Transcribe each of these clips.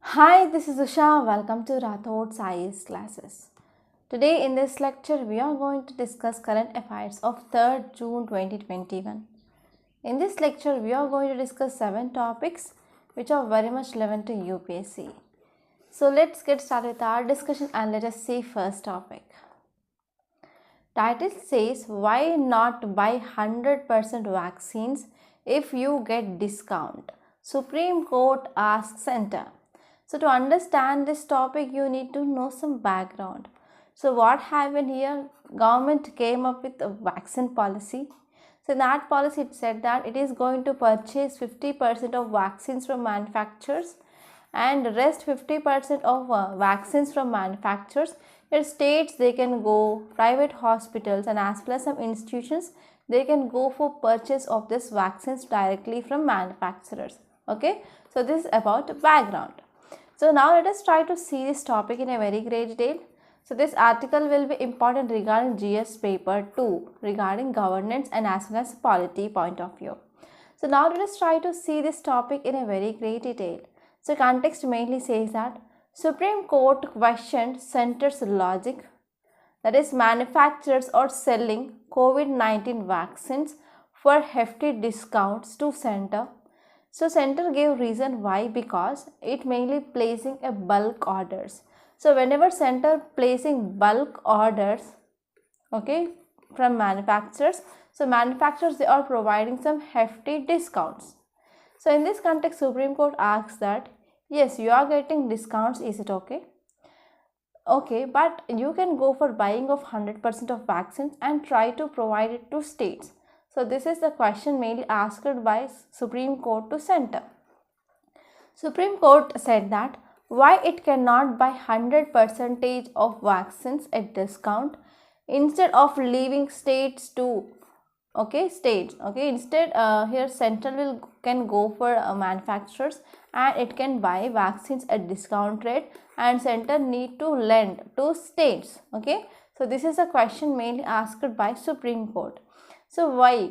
Hi, this is Usha. Welcome to Rathod's IAS classes. Today in this lecture, we are going to discuss current affairs of 3rd June 2021. In this lecture, we are going to discuss 7 topics which are very much relevant to UPSC. So let's get started with our discussion and let us see first topic. Title says, why not buy 100% vaccines if you get discount? Supreme Court asks Center. So to understand this topic, you need to know some background. So what happened here? Government came up with a vaccine policy. So in that policy, it said that it is going to purchase 50% of vaccines from manufacturers and the rest 50% of vaccines from manufacturers. It states they can go, private hospitals and as well as some institutions, they can go for purchase of this vaccines directly from manufacturers. Okay, so this is about background. So now let us try to see this topic in a very great detail. So this article will be important regarding GS paper 2 regarding governance and as well as polity point of view. So now let us try to see this topic in a very great detail. So context mainly says that Supreme Court questioned center's logic, that is manufacturers are selling COVID-19 vaccines for hefty discounts to center. So center gave reason why, because it mainly placing a bulk orders. So whenever center placing bulk orders, okay, from manufacturers, so manufacturers they are providing some hefty discounts. So in this context, Supreme Court asks that yes, you are getting discounts, is it okay? Okay, but you can go for buying of 100% of vaccines and try to provide it to states. So this is the question mainly asked by Supreme Court to center. Supreme Court said that why it cannot buy 100% of vaccines at discount instead of leaving states to states. Instead here central can go for manufacturers and it can buy vaccines at discount rate and center need to lend to states. Okay, so this is a question mainly asked by Supreme Court. So why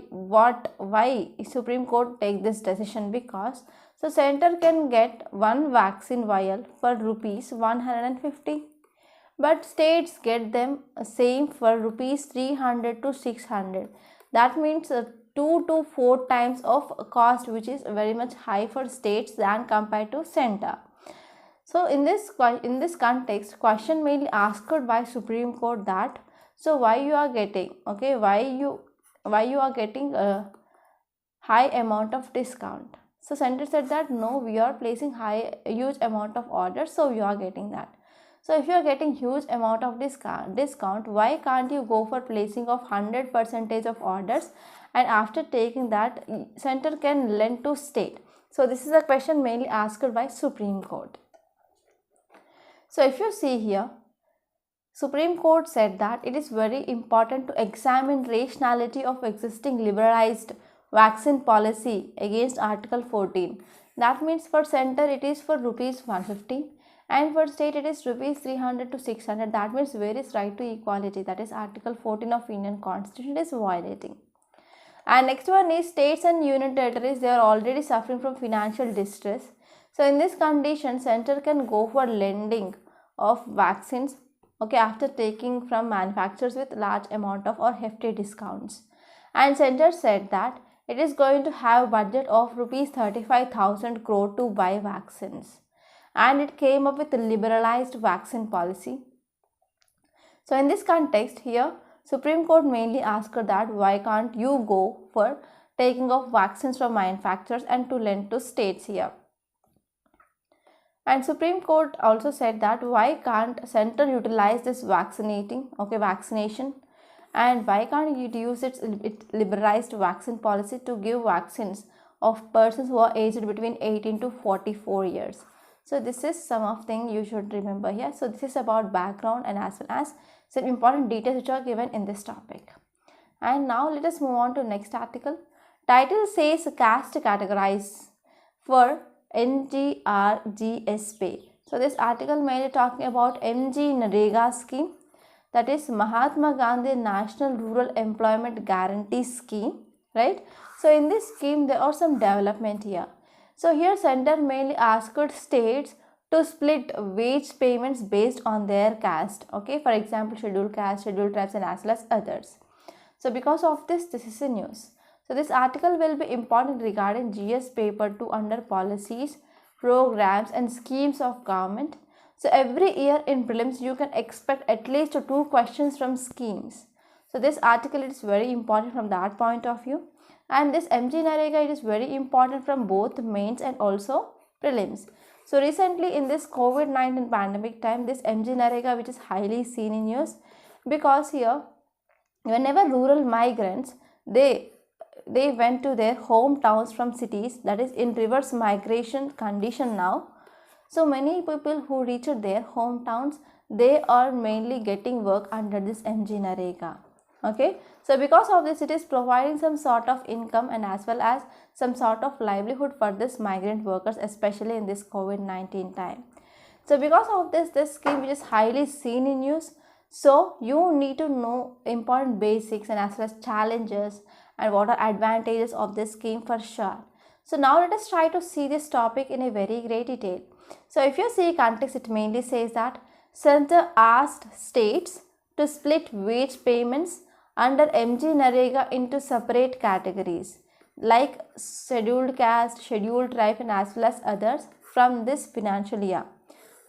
Supreme Court take this decision? Because so center can get one vaccine vial for rupees 150, but states get them same for rupees 300 to 600. That means 2 to 4 times of cost, which is very much high for states than compared to center. So in this context, question mainly asked by Supreme Court that so why you are getting why you are getting a high amount of discount. So center said that no, we are placing huge amount of orders, so you are getting that. So if you are getting huge amount of discount, why can't you go for placing of 100% of orders, and after taking that center can lend to state? So this is a question mainly asked by Supreme Court. So if you see here, Supreme Court said that it is very important to examine rationality of existing liberalized vaccine policy against Article 14. That means for center it is for rupees 150 and for state it is rupees 300 to 600. That means where is right to equality, that is Article 14 of Indian Constitution is violating. And next one is states and union territories, they are already suffering from financial distress. So in this condition, center can go for lending of vaccines, okay, after taking from manufacturers with large amount of or hefty discounts. And center said that it is going to have budget of rupees 35,000 crore to buy vaccines, and it came up with a liberalized vaccine policy. So in this context here, Supreme Court mainly asked that why can't you go for taking of vaccines from manufacturers and to lend to states here. And Supreme Court also said that why can't center utilize this vaccination, and why can't it use its liberalized vaccine policy to give vaccines of persons who are aged between 18 to 44 years. So this is some of things you should remember here. So this is about background and as well as some important details which are given in this topic. And now let us move on to next article. Title says caste categorize for NGRGSP. So this article mainly talking about MG Narega scheme, that is Mahatma Gandhi National Rural Employment Guarantee Scheme, right? So in this scheme there are some development here. So here center mainly asked states to split wage payments based on their caste. Okay, for example, scheduled caste, scheduled tribes, and as well as others. So because of this is a news. So this article will be important regarding GS paper 2 under policies, programs and schemes of government. So every year in prelims you can expect at least 2 questions from schemes. So this article is very important from that point of view, and this MG Narega is very important from both mains and also prelims. So recently in this COVID-19 pandemic time, this MG Narega which is highly seen in news, because here whenever rural migrants they went to their hometowns from cities, that is in reverse migration condition now. So many people who reached their hometowns, they are mainly getting work under this MG Narega. Okay, so because of this it is providing some sort of income and as well as some sort of livelihood for this migrant workers, especially in this COVID-19 time. So because of this scheme which is highly seen in news, so you need to know important basics and as well as challenges and what are advantages of this scheme for sure. So now let us try to see this topic in a very great detail. So if you see context, it mainly says that center asked states to split wage payments under MG Narega into separate categories like scheduled caste, scheduled tribe and as well as others from this financial year.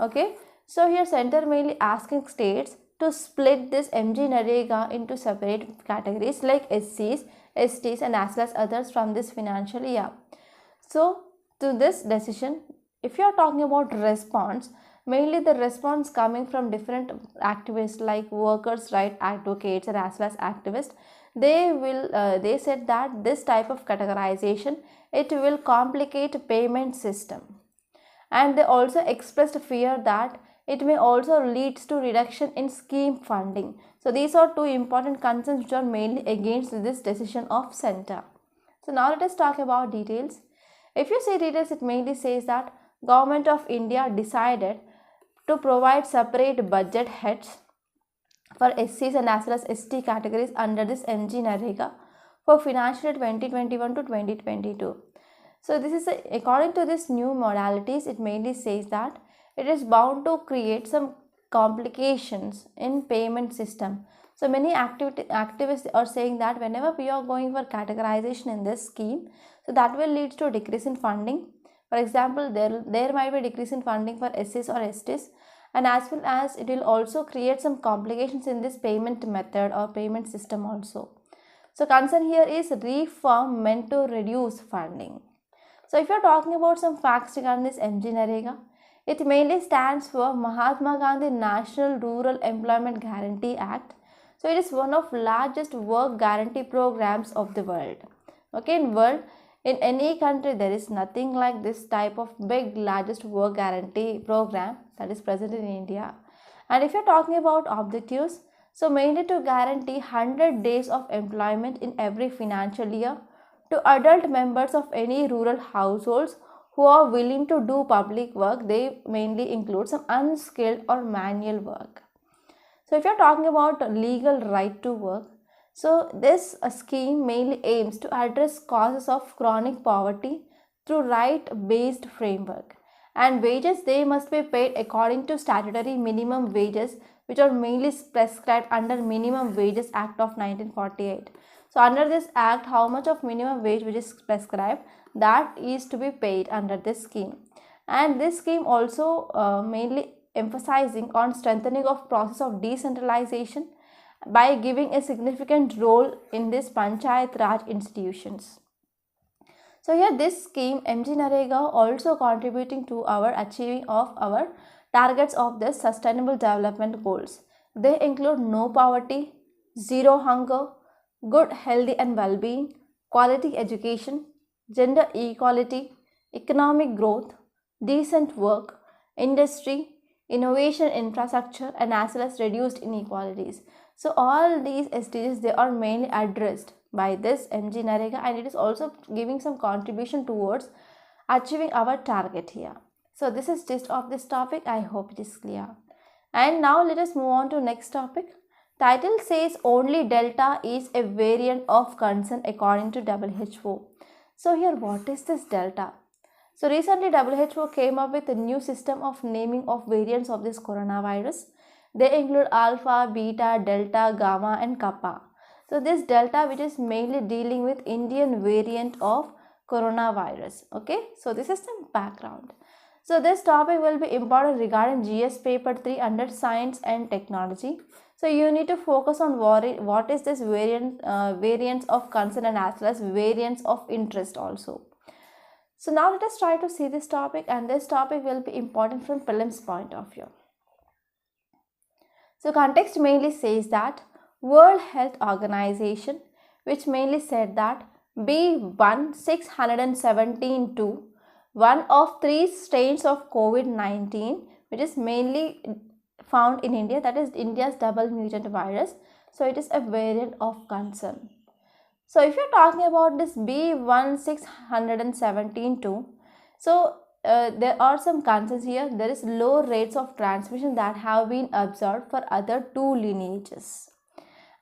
Okay, so here center mainly asking states to split this MG Narega into separate categories like SCs, STs and as well as others from this financial year. So to this decision, if you are talking about response, mainly the response coming from different activists like workers' right advocates and as well as activists, they said that this type of categorization, it will complicate payment system, and they also expressed fear that it may also lead to reduction in scheme funding. So these are 2 important concerns which are mainly against this decision of center. So now let us talk about details. If you see details, it mainly says that Government of India decided to provide separate budget heads for SCs and as well as ST categories under this MG Narega for financial year 2021 to 2022. So this is according to this new modalities, it mainly says that it is bound to create some complications in payment system. So many activists are saying that whenever we are going for categorization in this scheme, so that will lead to a decrease in funding. For example, there might be a decrease in funding for SCs or STs, and as well as it will also create some complications in this payment method or payment system also. So concern here is reform meant to reduce funding. So if you are talking about some facts regarding this MG Narega, it mainly stands for Mahatma Gandhi National Rural Employment Guarantee Act. So it is one of largest work guarantee programs of the world. Okay, in any country there is nothing like this type of big largest work guarantee program that is present in India. And if you are talking about objectives, so mainly to guarantee 100 days of employment in every financial year to adult members of any rural households who are willing to do public work. They mainly include some unskilled or manual work. So if you are talking about legal right to work, so this scheme mainly aims to address causes of chronic poverty through right-based framework, and wages they must be paid according to statutory minimum wages which are mainly prescribed under Minimum Wages Act of 1948. So under this act, how much of minimum wage which is prescribed, that is to be paid under this scheme. And this scheme also mainly emphasizing on strengthening of process of decentralization by giving a significant role in this Panchayat Raj institutions. So here this scheme MG Narega also contributing to our achieving of our targets of the sustainable development goals. They include no poverty, zero hunger, good healthy and well-being, quality education, gender equality, economic growth, decent work, industry, innovation infrastructure and as well as reduced inequalities. So all these SDGs, they are mainly addressed by this MG Narega, and it is also giving some contribution towards achieving our target here. So this is gist of this topic. I hope it is clear. And now let us move on to next topic. Title says only Delta is a variant of concern according to WHO. So here what is this Delta? So recently WHO came up with a new system of naming of variants of this coronavirus. They include alpha, beta, delta, gamma and kappa. So this delta, which is mainly dealing with Indian variant of coronavirus. Okay, so this is some background. So this topic will be important regarding GS paper 3 under science and technology. So you need to focus on what is this variants of concern and as well as variants of interest also. So now let us try to see this topic, and this topic will be important from prelims point of view. So context mainly says that World Health Organization, which mainly said that B1617.2, one of 3 strains of COVID-19, which is mainly found in India, that is India's double mutant virus. So it is a variant of concern. So if you're talking about this B1617.2, so there are some concerns here. There is low rates of transmission that have been observed for other 2 lineages.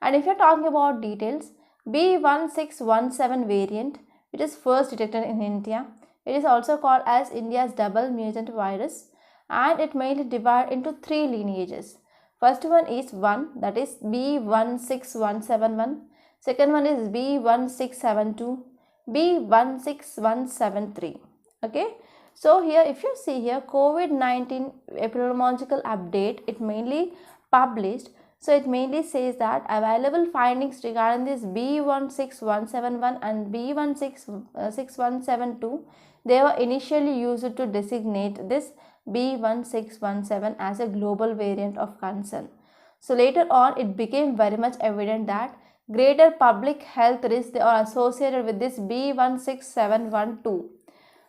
And if you're talking about details, B1617 variant, which is first detected in India, it is also called as India's double mutant virus, and it mainly divided into 3 lineages. First one is 1, that is B16171. Second one is B1672, B16173. Okay. So here if you see here COVID-19 epidemiological update, it mainly published. So it mainly says that available findings regarding this B16171 and B16172, they were initially used to designate this B1617 as a global variant of concern. So later on it became very much evident that greater public health risks are associated with this B16712.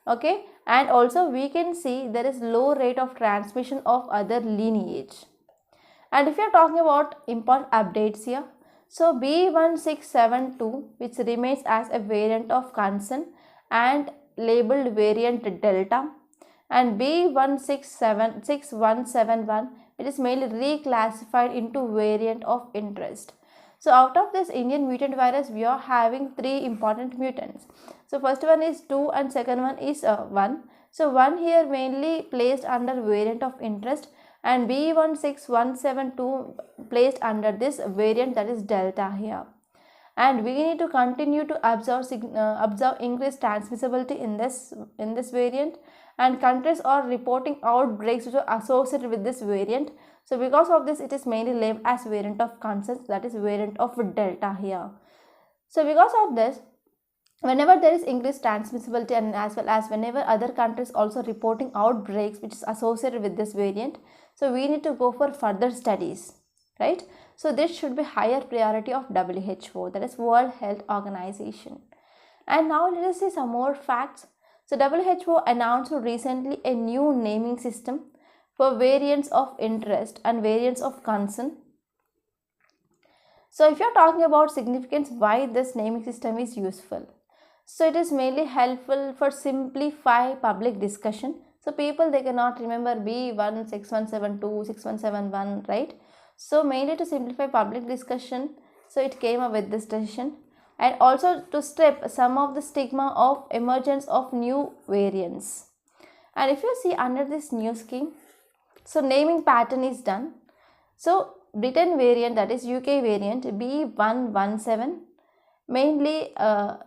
Okay, and also we can see there is low rate of transmission of other lineage. And if you are talking about important updates here, so B1672, which remains as a variant of concern and labeled variant delta, and B1671, it is mainly reclassified into variant of interest. So out of this Indian mutant virus, we are having 3 important mutants. So first one is 2 and second one is 1. So 1 here mainly placed under variant of interest, and B16172 placed under this variant, that is delta here. And we need to continue to observe increased transmissibility in this variant, and countries are reporting outbreaks which are associated with this variant. So because of this, it is mainly labeled as variant of concern, that is variant of delta here. So because of this, whenever there is increased transmissibility and as well as whenever other countries also reporting outbreaks which is associated with this variant, so we need to go for further studies, right? So this should be higher priority of WHO, that is World Health Organization. And now let us see some more facts. So WHO announced recently a new naming system for variants of interest and variants of concern. So if you are talking about significance, why this naming system is useful. So it is mainly helpful for simplify public discussion. So people, they cannot remember B16172, 6171, right? So mainly to simplify public discussion, so it came up with this decision, and also to strip some of the stigma of emergence of new variants. And if you see under this new scheme, so naming pattern is done. So Britain variant, that is UK variant B117, mainly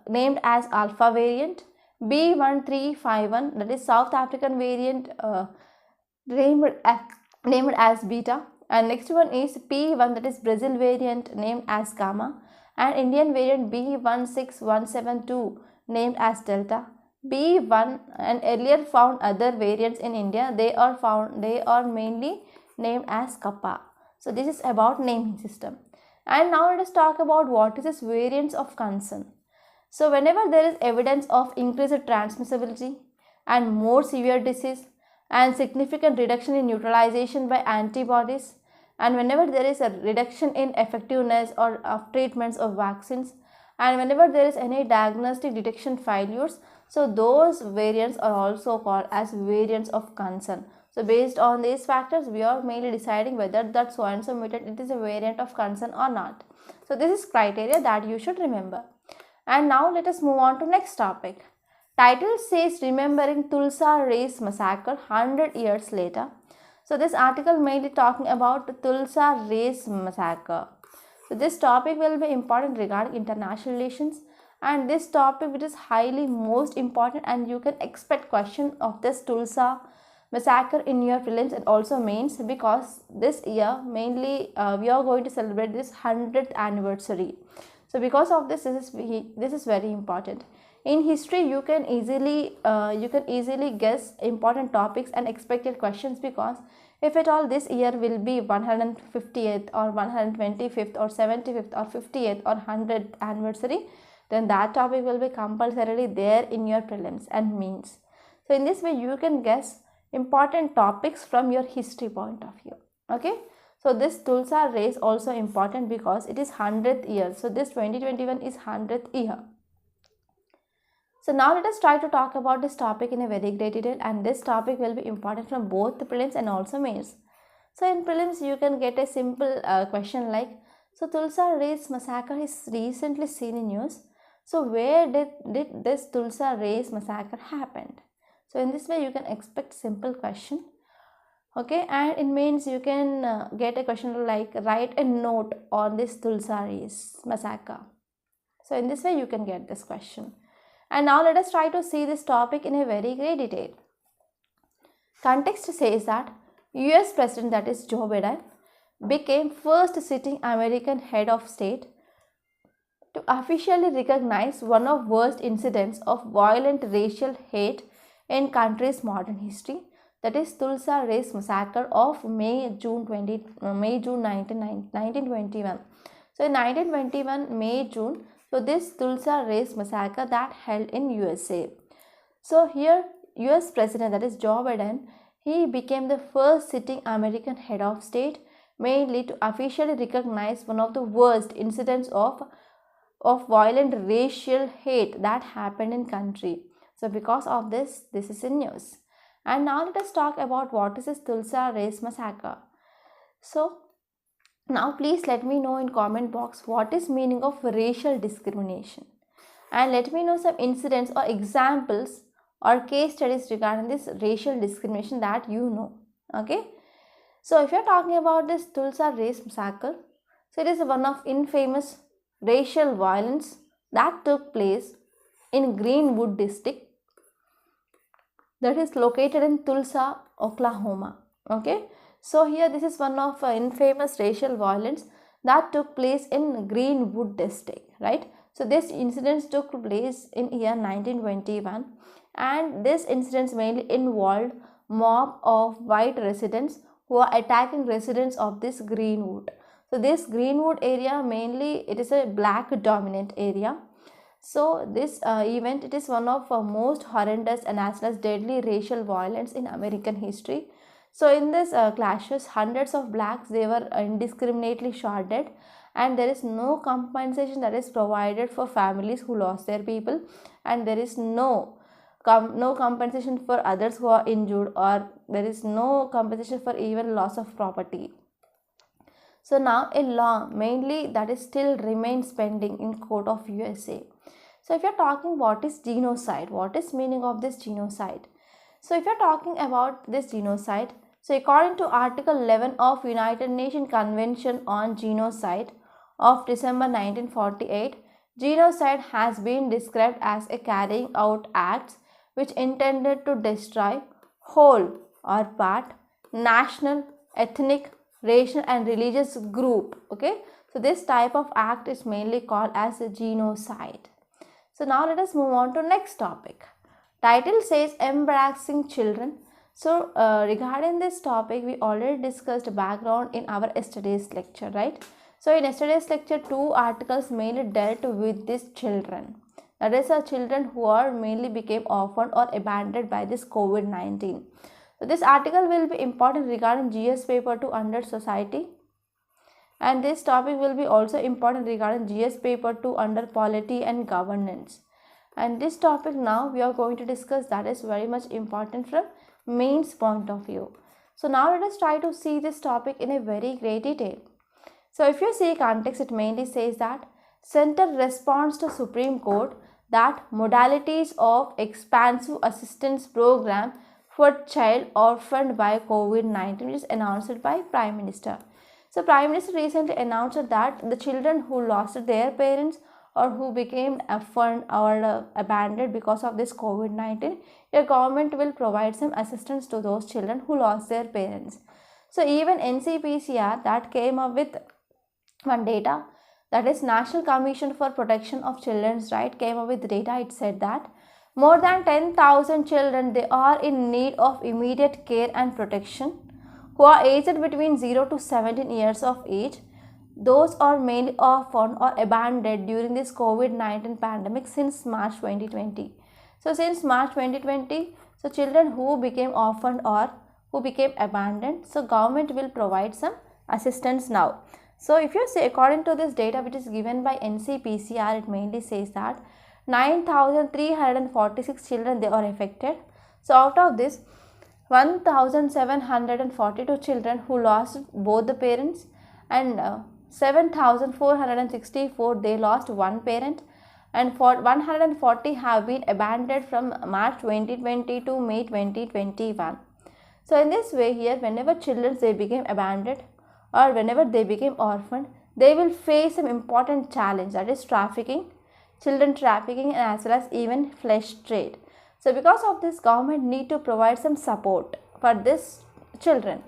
named as alpha variant. B1351, that is South African variant, named as beta. And next one is P1, that is Brazil variant, named as gamma. And Indian variant B16172, named as delta. B1 and earlier found other variants in India, they are mainly named as kappa. So this is about naming system. And now let us talk about what is this variants of concern. So whenever there is evidence of increased transmissibility and more severe disease and significant reduction in neutralization by antibodies, and whenever there is a reduction in effectiveness or of treatments of vaccines, and whenever there is any diagnostic detection failures, so those variants are also called as variants of concern. So based on these factors, we are mainly deciding whether that so and so mutant it is a variant of concern or not. So this is criteria that you should remember. And now let us move on to next topic. Title says remembering Tulsa Race Massacre 100 years later. So this article mainly talking about the Tulsa Race Massacre. So this topic will be important regarding international relations, and this topic which is highly most important, and you can expect question of this Tulsa massacre in your prelims and also mains, because this year mainly we are going to celebrate this 100th anniversary. So because of this, this is very important. In history, you can easily guess important topics and expected questions, because if at all this year will be 150th or 125th or 75th or 50th or 100th anniversary, then that topic will be compulsorily there in your prelims and mains. So in this way, you can guess important topics from your history point of view. Okay. So this Tulsa race also important because it is 100th year. So this 2021 is 100th year. So now let us try to talk about this topic in a very great detail, and this topic will be important from both the prelims and also mains. So in prelims you can get a simple question like, so Tulsa Race Massacre is recently seen in news. So where did this Tulsa Race Massacre happened? So in this way you can expect simple question. Okay, and in mains you can get a question like, write a note on this Tulsa Race Massacre. So in this way you can get this question. And now let us try to see this topic in a very great detail. Context says that US President, that is Joe Biden, became first sitting American head of state to officially recognize one of worst incidents of violent racial hate in country's modern history, that is Tulsa Race Massacre of May-June 1921. So in 1921 May-June, so this Tulsa Race Massacre that held in USA. So here US President, that is Joe Biden, he became the first sitting American head of state mainly to officially recognize one of the worst incidents of violent racial hate that happened in country. So because of this is in news. And now let us talk about what is this Tulsa Race Massacre. So now please let me know in comment box what is meaning of racial discrimination, and let me know some incidents or examples or case studies regarding this racial discrimination that you know. Okay, so if you are talking about this Tulsa Race Massacre, so it is one of infamous racial violence that took place in Greenwood district, that is located in Tulsa, Oklahoma. Okay, so here this is one of infamous racial violence that took place in Greenwood district, right? So this incident took place in year 1921, and this incident mainly involved mob of white residents who are attacking residents of this Greenwood. So this Greenwood area mainly it is a black dominant area. So this event, it is one of most horrendous and as well as deadly racial violence in American history. So in this clashes, hundreds of blacks, they were indiscriminately shot dead, and there is no compensation that is provided for families who lost their people, and there is no compensation for others who are injured, or there is no compensation for even loss of property. So now a law mainly that is still remains pending in court of USA. So if you are talking what is genocide, what is meaning of this genocide? So if you are talking about this genocide, so according to Article 11 of United Nations Convention on Genocide of December 1948, genocide has been described as a carrying out acts which intended to destroy whole or part national, ethnic, racial and religious group. Okay, so this type of act is mainly called as a genocide. So now let us move on to next topic. Title says embarrassing children. So regarding this topic, we already discussed background in our yesterday's lecture, right? So in yesterday's lecture, 2 articles mainly dealt with these children. That is, children who are mainly became orphaned or abandoned by this COVID-19. So this article will be important regarding GS paper 2 under society, and this topic will be also important regarding GS paper 2 under polity and governance. And this topic now we are going to discuss, that is very much important from mains point of view. So now let us try to see this topic in a very great detail. So if you see context, it mainly says that center responds to Supreme Court that modalities of expansive assistance program for child orphaned by COVID-19 is announced by Prime Minister. So Prime Minister recently announced that the children who lost their parents or who became orphaned or abandoned because of this COVID-19, your government will provide some assistance to those children who lost their parents. So even NCPCR that came up with one data, that is National Commission for Protection of Children's Right, came up with data. It said that more than 10,000 children, they are in need of immediate care and protection who are aged between 0 to 17 years of age. Those are mainly orphaned or abandoned during this COVID-19 pandemic since March 2020. So since March 2020, so children who became orphaned or who became abandoned, so government will provide some assistance now. So if you say according to this data which is given by NCPCR, it mainly says that 9,346 children they are affected. So out of this, 1,742 children who lost both the parents and 7,464 they lost one parent, and 140 have been abandoned from March 2020 to May 2021. So in this way here, whenever children they became abandoned or whenever they became orphaned, they will face some important challenge, that is trafficking, children trafficking, and as well as even flesh trade. So because of this, government need to provide some support for this children.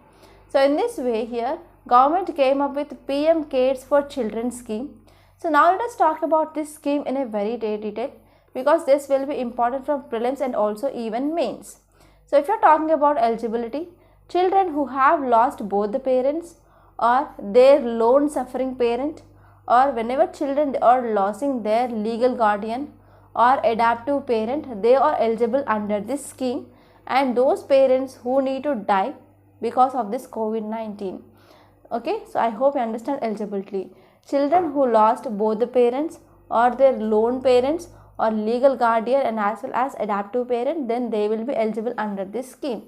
So in this way here, government came up with PM Cares for Children scheme. So now let us talk about this scheme in a very detail, because this will be important from prelims and also even mains. So if you are talking about eligibility, children who have lost both the parents or their lone suffering parent, or whenever children are losing their legal guardian or adoptive parent, they are eligible under this scheme, and those parents who need to die because of this COVID-19. Okay, so I hope you understand eligibility. Children who lost both the parents or their lone parents or legal guardian and as well as adoptive parent, then they will be eligible under this scheme.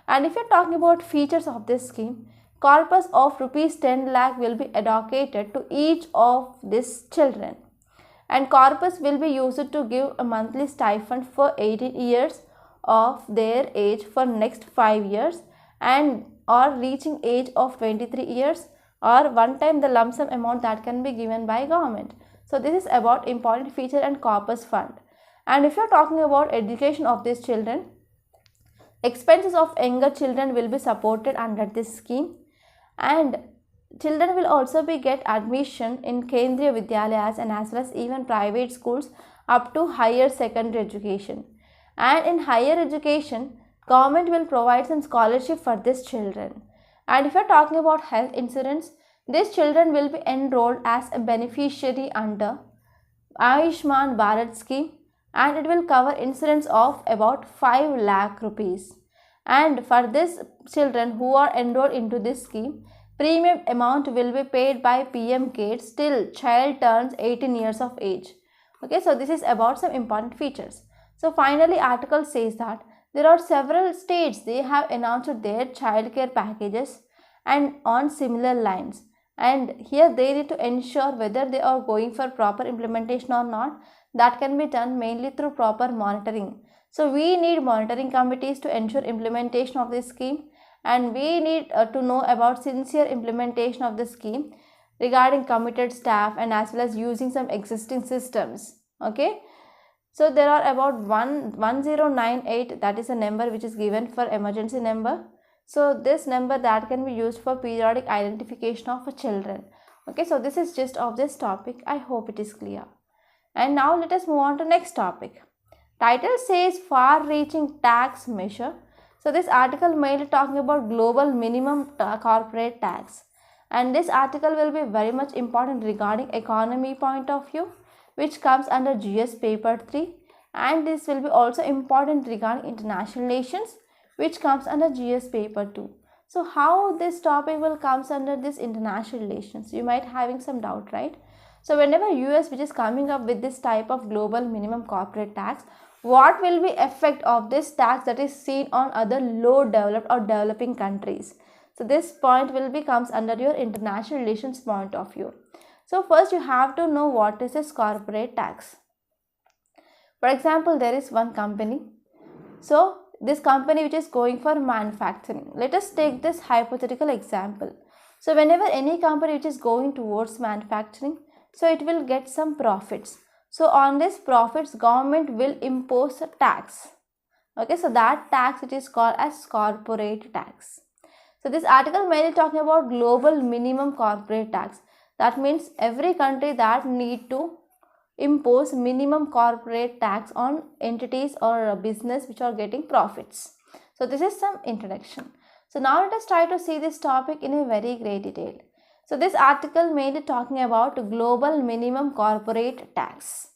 And if you are talking about features of this scheme, corpus of rupees 10 lakh will be allocated to each of these children, and corpus will be used to give a monthly stipend for 18 years of their age for next 5 years, and or reaching age of 23 years, or one time the lump sum amount that can be given by government. So this is about important feature and corpus fund. And if you are talking about education of these children, expenses of younger children will be supported under this scheme, and children will also be get admission in Kendriya Vidyalayas and as well as even private schools up to higher secondary education. And in higher education, government will provide some scholarship for these children. And if you are talking about health insurance, these children will be enrolled as a beneficiary under Ayushman Bharat scheme, and it will cover insurance of about 5 lakh rupees. And for these children who are enrolled into this scheme, premium amount will be paid by PM Cares till child turns 18 years of age. Okay, so this is about some important features. So finally, article says that there are several states they have announced their child care packages and on similar lines, and here they need to ensure whether they are going for proper implementation or not. That can be done mainly through proper monitoring. So we need monitoring committees to ensure implementation of this scheme, and we need to know about sincere implementation of the scheme regarding committed staff and as well as using some existing systems. Okay, so there are about 1098, that is a number which is given for emergency number. So this number that can be used for periodic identification of children. Okay, so this is gist of this topic. I hope it is clear. And now let us move on to next topic. Title says far-reaching tax measure. So this article mainly talking about global minimum corporate tax, and this article will be very much important regarding economy point of view, which comes under GS paper 3, and this will be also important regarding international relations, which comes under GS paper 2. So how this topic will comes under this international relations? You might having some doubt, right? So whenever US which is coming up with this type of global minimum corporate tax, what will be effect of this tax that is seen on other low developed or developing countries? So this point will be comes under your international relations point of view. So first you have to know what is this corporate tax. For example, there is one company. So this company which is going for manufacturing. Let us take this hypothetical example. So whenever any company which is going towards manufacturing, so it will get some profits. So on this profits, government will impose a tax. Okay, so that tax it is called as corporate tax. So this article mainly talking about global minimum corporate tax. That means every country that need to impose minimum corporate tax on entities or a business which are getting profits. So this is some introduction. So now let us try to see this topic in a very great detail. So this article mainly talking about global minimum corporate tax.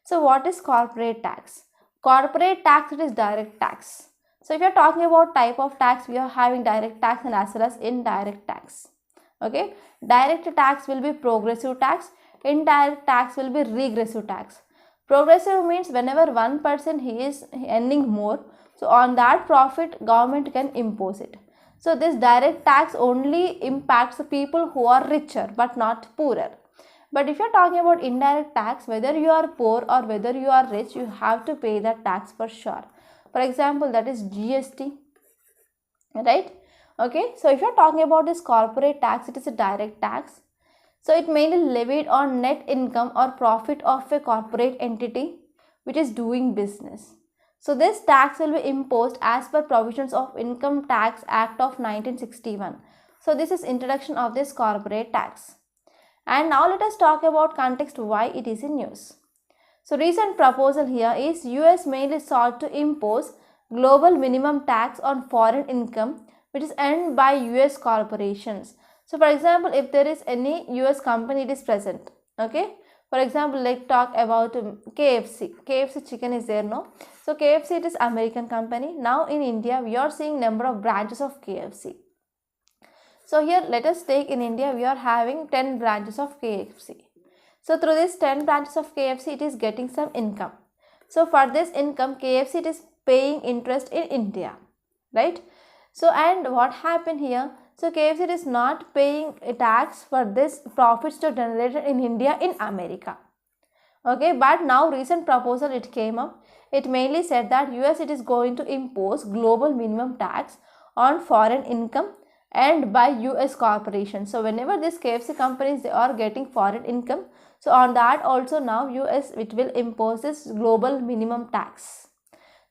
So what is corporate tax? Corporate tax, it is direct tax. So if you are talking about type of tax, we are having direct tax and as well as indirect tax. Okay, direct tax will be progressive tax, indirect tax will be regressive tax. Progressive means whenever one person he is earning more, so on that profit government can impose it. So this direct tax only impacts the people who are richer but not poorer. But if you are talking about indirect tax, whether you are poor or whether you are rich, you have to pay that tax for sure. For example, that is GST, right? Okay, so if you are talking about this corporate tax, it is a direct tax. So it mainly levied on net income or profit of a corporate entity which is doing business. So this tax will be imposed as per provisions of Income Tax Act of 1961. So this is introduction of this corporate tax. And now let us talk about context why it is in news. So recent proposal here is US mainly sought to impose global minimum tax on foreign income which is earned by US corporations. So for example, if there is any US company it is present, okay, for example, let's talk about KFC chicken is there, no? So KFC it is American company. Now in India we are seeing number of branches of KFC. So here let us take in India we are having 10 branches of KFC. So through this 10 branches of KFC it is getting some income. So for this income KFC it is paying interest in India, right? So and what happened here? So KFC is not paying a tax for this profits to generated in India in America. Okay, but now recent proposal it came up. It mainly said that US it is going to impose global minimum tax on foreign income and by US corporations. So whenever these KFC companies they are getting foreign income, so on that also now US it will impose this global minimum tax.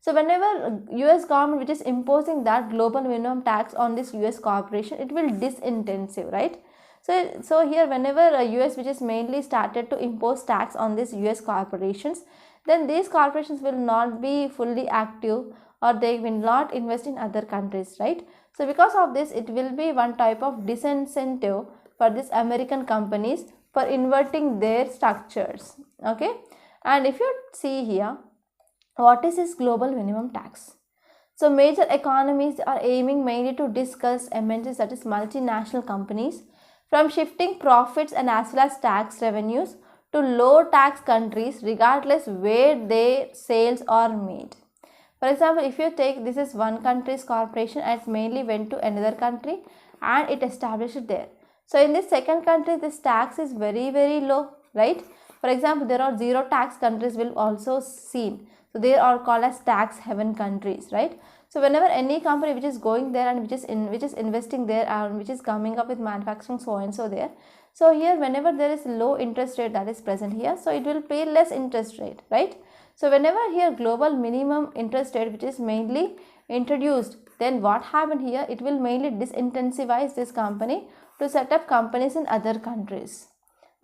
So whenever US government which is imposing that global minimum tax on this US corporation, it will disincentive, right? So here whenever US which is mainly started to impose tax on these US corporations, then these corporations will not be fully active or they will not invest in other countries, right? So because of this it will be one type of disincentive for these American companies for inverting their structures, okay? And if you see here, what is this global minimum tax? So major economies are aiming mainly to discuss MNCs, that is multinational companies, from shifting profits and as well as tax revenues to low tax countries regardless where their sales are made. For example, if you take this is one country's corporation and it mainly went to another country and it established it there. So in this second country this tax is very low, right? For example, there are zero tax countries will also seen. So they are called as tax haven countries, right? So whenever any company which is going there and which is investing there and which is coming up with manufacturing so and so there. So here whenever there is low interest rate that is present here, so it will pay less interest rate, right? So whenever here global minimum interest rate which is mainly introduced, then what happened here? It will mainly disincentivize this company to set up companies in other countries.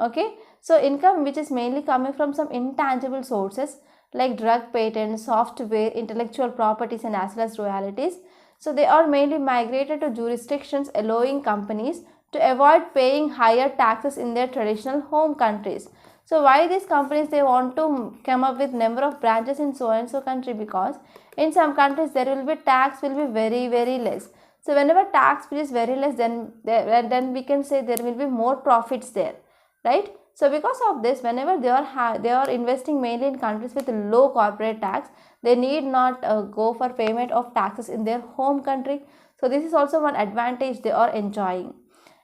Okay, so income which is mainly coming from some intangible sources like drug patents, software, intellectual properties and as well as royalties. So they are mainly migrated to jurisdictions allowing companies to avoid paying higher taxes in their traditional home countries. So why these companies they want to come up with number of branches in so and so country? Because in some countries there will be tax will be very less. So whenever tax is very less, then we can say there will be more profits there, right? So because of this, whenever they are investing mainly in countries with low corporate tax, they need not go for payment of taxes in their home country. So this is also one advantage they are enjoying.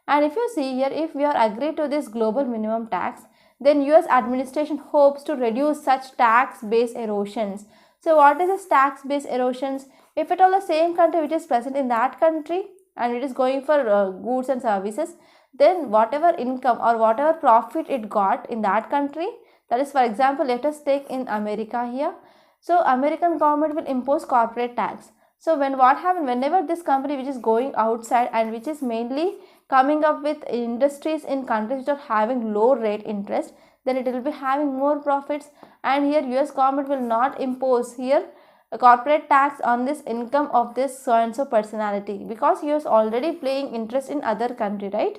And if you see here, if we are agreed to this global minimum tax, then US administration hopes to reduce such tax-based erosions. So what is this tax-based erosions? If at all the same country which is present in that country and it is going for goods and services, then whatever income or whatever profit it got in that country, that is, for example, let us take in America here. So American government will impose corporate tax. So what happens, whenever this company which is going outside and which is mainly coming up with industries in countries which are having low rate interest, then it will be having more profits, and here US government will not impose here a corporate tax on this income of this so and so personality, because he is already paying interest in other country, right?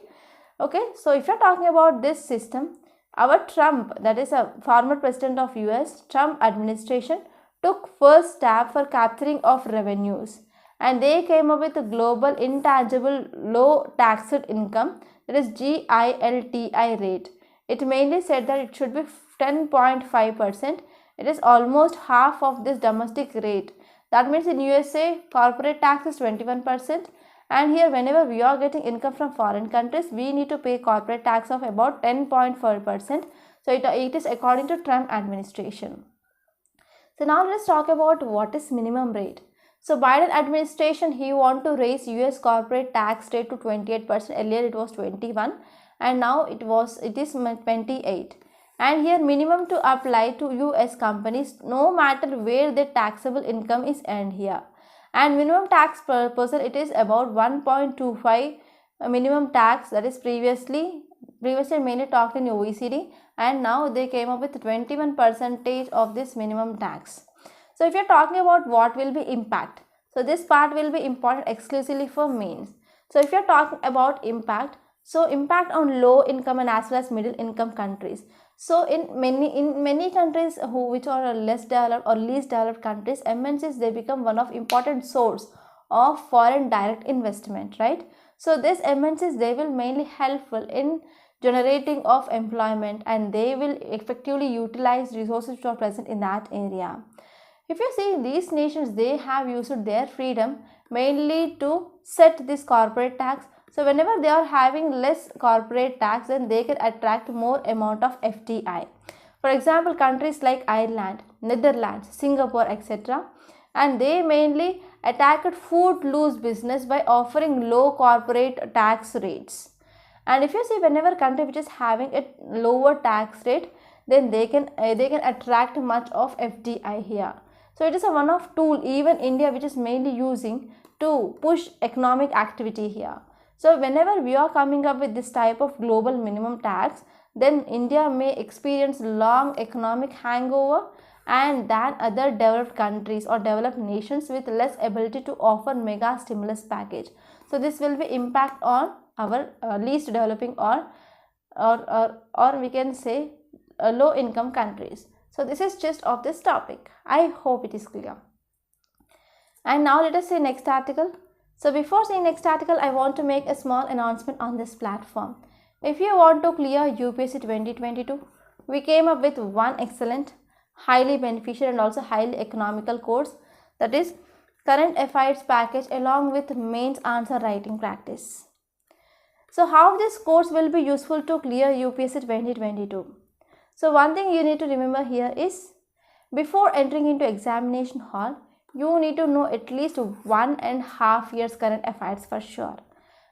Okay, so if you are talking about this system, our Trump, that is a former president of US, Trump administration took first step for capturing of revenues, and they came up with a global intangible low taxed income, that is GILTI rate. It mainly said that it should be 10.5%. It is almost half of this domestic rate. That means in USA corporate tax is 21%, and here whenever we are getting income from foreign countries, we need to pay corporate tax of about 10.4%. So it is according to Trump administration. So now let's talk about what is minimum rate. So Biden administration, he want to raise US corporate tax rate to 28%. Earlier it was 21 and now it is 28. And here minimum to apply to US companies no matter where their taxable income is earned here. And minimum tax per person, it is about 1.25 minimum tax, that is previously mainly talked in OECD, and now they came up with 21% of this minimum tax. So if you are talking about what will be impact, so this part will be important exclusively for mains. So if you are talking about impact, so impact on low income and as well as middle income countries. So in many countries which are less developed or least developed countries, MNCs, they become one of important source of foreign direct investment, right? So this MNCs, they will mainly helpful in generating of employment, and they will effectively utilize resources which are present in that area. If you see, these nations, they have used their freedom mainly to set this corporate tax. So whenever they are having less corporate tax, then they can attract more amount of FDI. For example, countries like Ireland, Netherlands, Singapore, etc. And they mainly attacked footloose business by offering low corporate tax rates. And if you see, whenever country which is having a lower tax rate, then they can attract much of FDI here. So it is a one of tool even India which is mainly using to push economic activity here. So whenever we are coming up with this type of global minimum tax, then India may experience long economic hangover and than other developed countries or developed nations with less ability to offer mega stimulus package. So this will be impact on our least developing or we can say low income countries. So this is just of this topic. I hope it is clear. And now let us see next article. So before seeing next article, I want to make a small announcement on this platform. If you want to clear UPSC 2022, we came up with one excellent, highly beneficial and also highly economical course, that is current affairs package along with mains answer writing practice. So how this course will be useful to clear UPSC 2022? So one thing you need to remember here is, before entering into examination hall, you need to know at least 1.5 years current affairs for sure.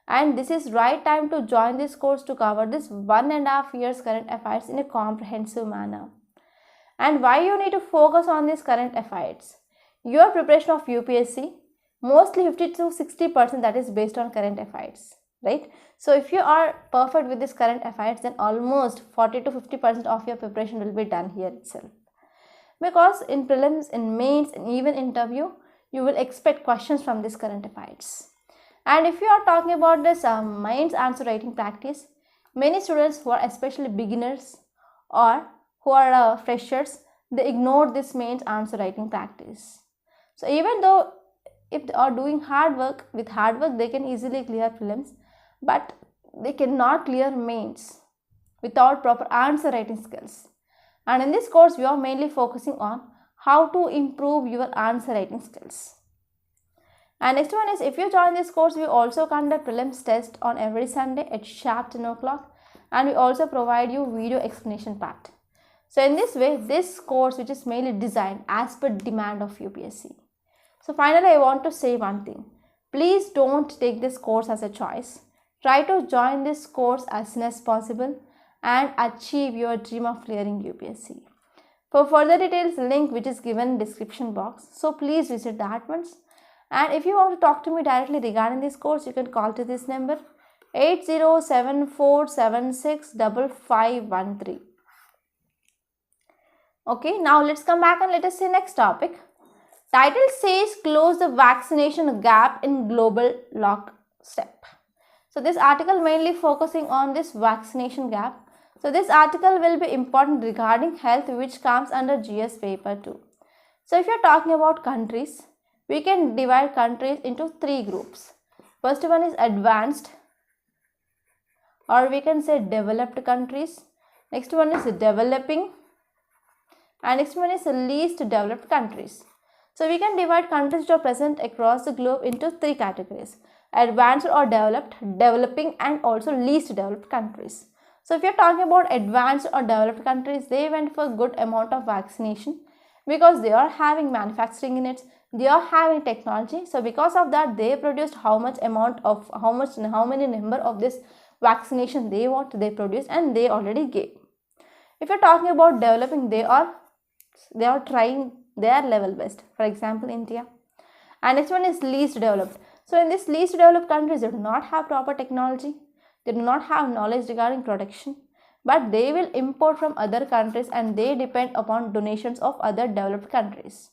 And this is right time to join this course to cover this 1.5 years current affairs in a comprehensive manner. And why you need to focus on this current affairs? Your preparation of UPSC, mostly 50 to 60% that is based on current affairs, right? So if you are perfect with this current affairs, then almost 40 to 50% of your preparation will be done here itself. Because in prelims, in mains, and even interview, you will expect questions from this current affairs. And if you are talking about this mains answer writing practice, many students who are especially beginners or who are freshers, they ignore this mains answer writing practice. So even though if they are doing hard work, with hard work they can easily clear prelims, but they cannot clear mains without proper answer writing skills. And in this course, we are mainly focusing on how to improve your answer writing skills. And next one is, if you join this course, we also conduct prelims test on every Sunday at sharp 10 o'clock. and we also provide you video explanation part. So in this way, this course which is mainly designed as per demand of UPSC. So finally, I want to say one thing. Please don't take this course as a choice. Try to join this course as soon as possible and achieve your dream of clearing UPSC. For further details, link which is given in description box. So please visit that once. And if you want to talk to me directly regarding this course, you can call to this number 8074765513. Okay, now let's come back and let us see next topic. Title says close the vaccination gap in global lockstep. So this article mainly focusing on this vaccination gap. So this article will be important regarding health, which comes under GS paper 2. So if you are talking about countries, we can divide countries into 3 groups. First one is advanced, or we can say developed countries. Next one is developing, and next one is least developed countries. So we can divide countries which are present across the globe into 3 categories: advanced or developed, developing, and also least developed countries. So if you are talking about advanced or developed countries, they went for good amount of vaccination because they are having manufacturing units, they are having technology. So because of that, they produced how many number of this vaccination they want, they produce, and they already gave. If you are talking about developing, they are trying their level best. For example, India. And next one is least developed. So in this least developed countries, they do not have proper technology. They do not have knowledge regarding production, but they will import from other countries and they depend upon donations of other developed countries.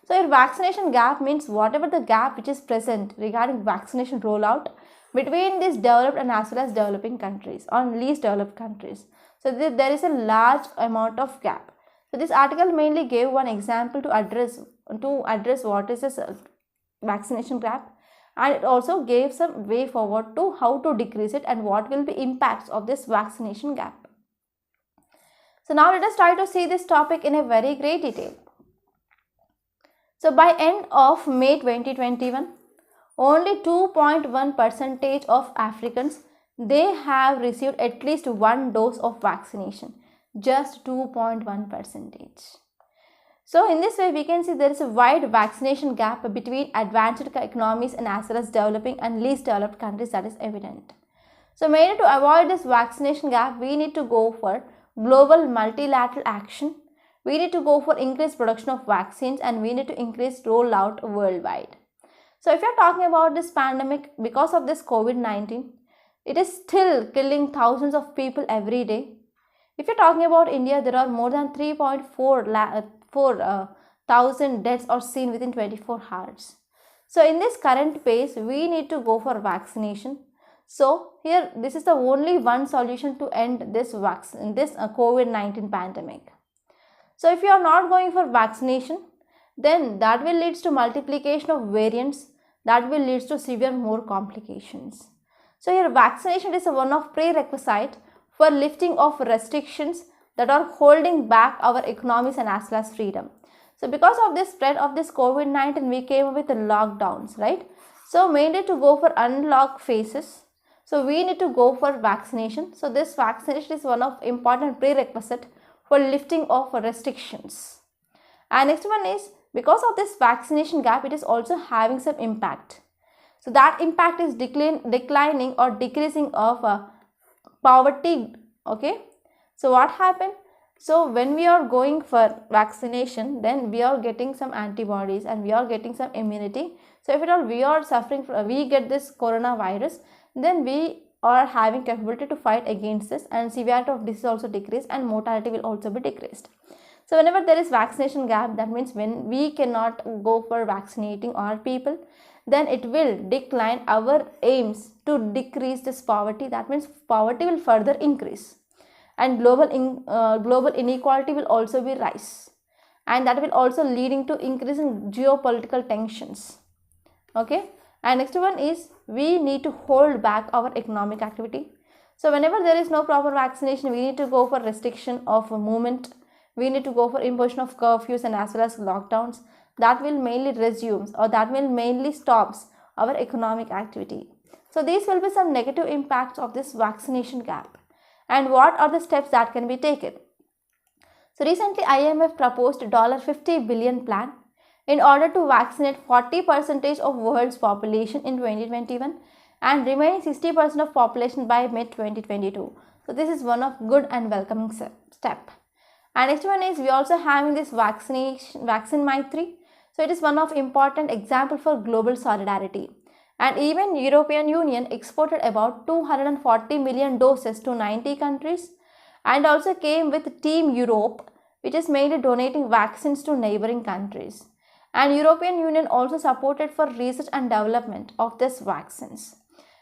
So your vaccination gap means whatever the gap which is present regarding vaccination rollout between these developed and as well as developing countries or least developed countries. So there is a large amount of gap. So this article mainly gave one example to address what is this vaccination gap, and it also gave some way forward to how to decrease it and what will be impacts of this vaccination gap. So now let us try to see this topic in a very great detail. So by end of May 2021, only 2.1% of Africans, they have received at least one dose of vaccination. Just 2.1%. So in this way, we can see there is a wide vaccination gap between advanced economies and as well as developing and least developed countries, that is evident. So mainly to avoid this vaccination gap, we need to go for global multilateral action. We need to go for increased production of vaccines, and we need to increase rollout worldwide. So if you are talking about this pandemic, because of this COVID-19, it is still killing thousands of people every day. If you are talking about India, there are more than 3,400 deaths are seen within 24 hours. So in this current pace, we need to go for vaccination. So here, this is the only one solution to end this COVID-19 pandemic. So if you are not going for vaccination, then that will lead to multiplication of variants, that will lead to severe more complications. So here vaccination is one of prerequisite for lifting of restrictions that are holding back our economies and as well as freedom. So because of this spread of this COVID-19, we came up with the lockdowns, right? So mainly to go for unlock phases, so we need to go for vaccination. So this vaccination is one of important prerequisite for lifting of restrictions. And next one is, because of this vaccination gap, it is also having some impact. So that impact is declining or decreasing of poverty. Okay, so what happened? So when we are going for vaccination, then we are getting some antibodies and we are getting some immunity. So if at all we are suffering from, we get this coronavirus, then we are having capability to fight against this, and severity of disease also decrease and mortality will also be decreased. So whenever there is vaccination gap, that means when we cannot go for vaccinating our people, then it will decline our aims to decrease this poverty. That means poverty will further increase, and global inequality will also be rise, and that will also leading to increasing geopolitical tensions. Okay, and next one is, we need to hold back our economic activity. So whenever there is no proper vaccination, we need to go for restriction of movement. We need to go for imposition of curfews and as well as lockdowns. That will mainly resume, or that will mainly stops our economic activity. So these will be some negative impacts of this vaccination gap. and what are the steps that can be taken. So recently IMF proposed a $50 billion plan in order to vaccinate 40% of world's population in 2021 and remaining 60% of population by mid-2022. So this is one of good and welcoming step. And next one is we also having this Vaccine Maitri. So it is one of important example for global solidarity. And even European Union exported about 240 million doses to 90 countries and also came with Team Europe, which is mainly donating vaccines to neighboring countries. And European Union also supported for research and development of these vaccines.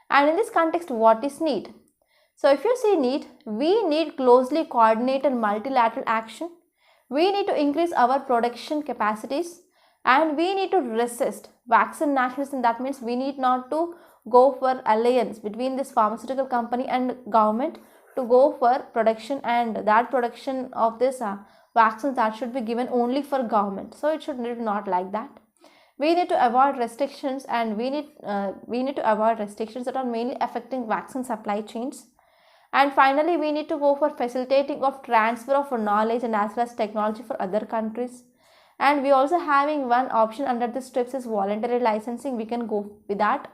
And in this context, what is need? So if you see need, we need closely coordinated multilateral action. We need to increase our production capacities and we need to resist vaccine nationalism. That means we need not to go for alliance between this pharmaceutical company and government to go for production, and that production of this vaccines that should be given only for government. So it should not like that. We need to avoid restrictions, and we need to avoid restrictions that are mainly affecting vaccine supply chains. And finally, we need to go for facilitating of transfer of knowledge and as well as technology for other countries. And we also having one option under this TRIPS is voluntary licensing. We can go with that.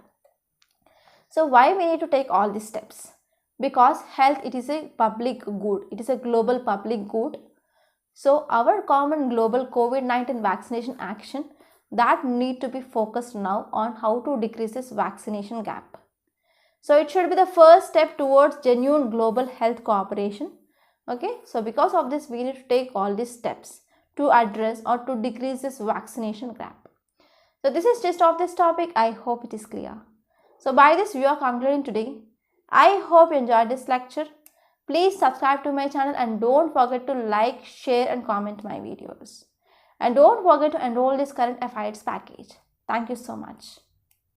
So why we need to take all these steps? Because health, it is a public good. It is a global public good. So our common global COVID-19 vaccination action that need to be focused now on how to decrease this vaccination gap. So it should be the first step towards genuine global health cooperation. Okay, so because of this, we need to take all these steps to address or to decrease this vaccination gap. So this is just of this topic. I hope it is clear. So by this we are concluding today. I hope you enjoyed this lecture. Please subscribe to my channel and don't forget to like, share and comment my videos. And don't forget to enroll this current affairs package. Thank you so much.